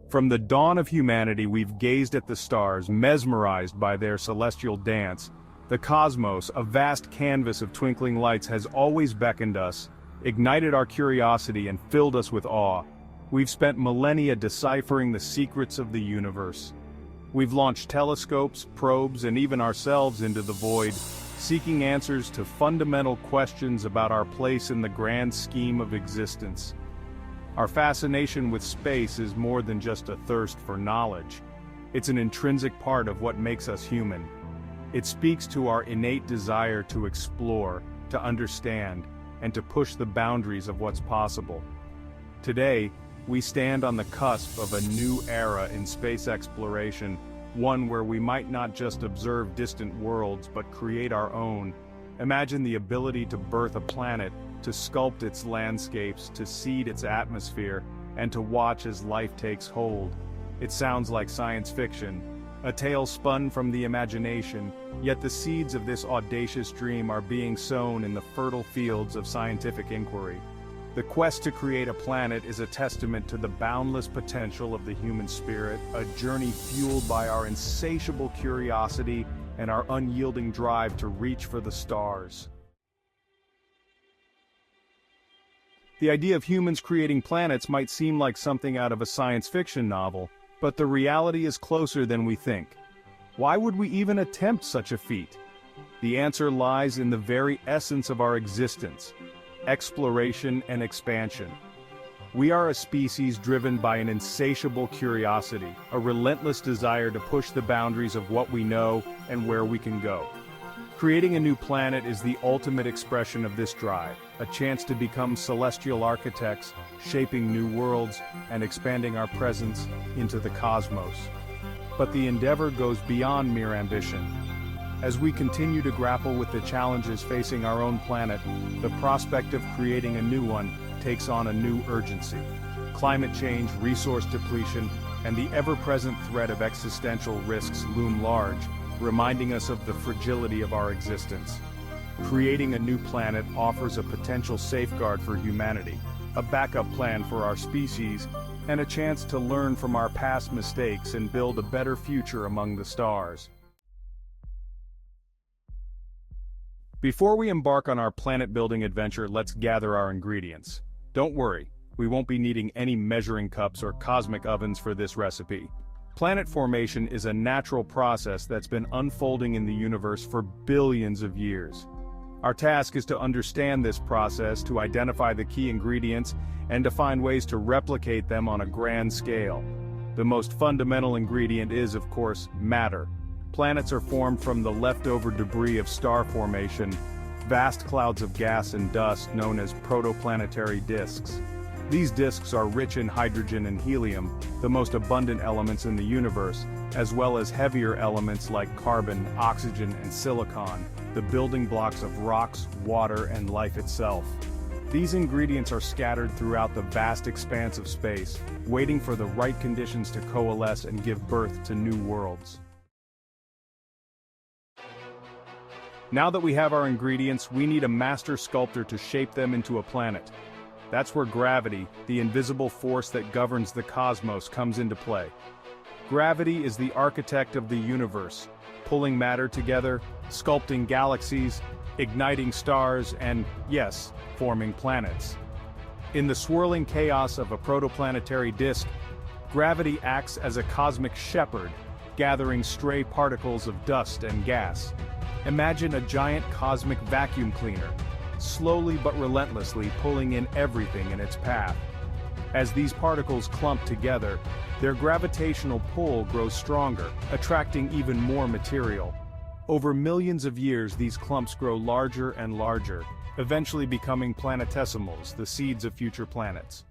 From the dawn of humanity, we've gazed at the stars, mesmerized by their celestial dance. The cosmos, a vast canvas of twinkling lights, has always beckoned us, ignited our curiosity, and filled us with awe. We've spent millennia deciphering the secrets of the universe. We've launched telescopes, probes, and even ourselves into the void, seeking answers to fundamental questions about our place in the grand scheme of existence. Our fascination with space is more than just a thirst for knowledge. It's an intrinsic part of what makes us human. It speaks to our innate desire to explore, to understand, and to push the boundaries of what's possible. Today, we stand on the cusp of a new era in space exploration, one where we might not just observe distant worlds but create our own. Imagine the ability to birth a planet, to sculpt its landscapes, to seed its atmosphere, and to watch as life takes hold. It sounds like science fiction, a tale spun from the imagination, yet the seeds of this audacious dream are being sown in the fertile fields of scientific inquiry. The quest to create a planet is a testament to the boundless potential of the human spirit, a journey fueled by our insatiable curiosity and our unyielding drive to reach for the stars. The idea of humans creating planets might seem like something out of a science fiction novel, but the reality is closer than we think. Why would we even attempt such a feat? The answer lies in the very essence of our existence: exploration and expansion. We are a species driven by an insatiable curiosity, a relentless desire to push the boundaries of what we know and where we can go. Creating a new planet is the ultimate expression of this drive, a chance to become celestial architects, shaping new worlds, and expanding our presence into the cosmos. But the endeavor goes beyond mere ambition. As we continue to grapple with the challenges facing our own planet, the prospect of creating a new one takes on a new urgency. Climate change, resource depletion, and the ever-present threat of existential risks loom large, reminding us of the fragility of our existence. Creating a new planet offers a potential safeguard for humanity, a backup plan for our species, and a chance to learn from our past mistakes and build a better future among the stars. Before we embark on our planet-building adventure, let's gather our ingredients. Don't worry, we won't be needing any measuring cups or cosmic ovens for this recipe. Planet formation is a natural process that's been unfolding in the universe for billions of years. Our task is to understand this process, to identify the key ingredients, and to find ways to replicate them on a grand scale. The most fundamental ingredient is, of course, matter. Planets are formed from the leftover debris of star formation, vast clouds of gas and dust known as protoplanetary disks. These disks are rich in hydrogen and helium, the most abundant elements in the universe, as well as heavier elements like carbon, oxygen, and silicon, the building blocks of rocks, water, and life itself. These ingredients are scattered throughout the vast expanse of space, waiting for the right conditions to coalesce and give birth to new worlds. Now that we have our ingredients, we need a master sculptor to shape them into a planet. That's where gravity, the invisible force that governs the cosmos, comes into play. Gravity is the architect of the universe, pulling matter together, sculpting galaxies, igniting stars, and, yes, forming planets. In the swirling chaos of a protoplanetary disk, gravity acts as a cosmic shepherd, gathering stray particles of dust and gas. Imagine a giant cosmic vacuum cleaner, slowly but relentlessly pulling in everything in its path. As these particles clump together, their gravitational pull grows stronger, attracting even more material. Over millions of years, these clumps grow larger and larger, eventually becoming planetesimals, the seeds of future planets.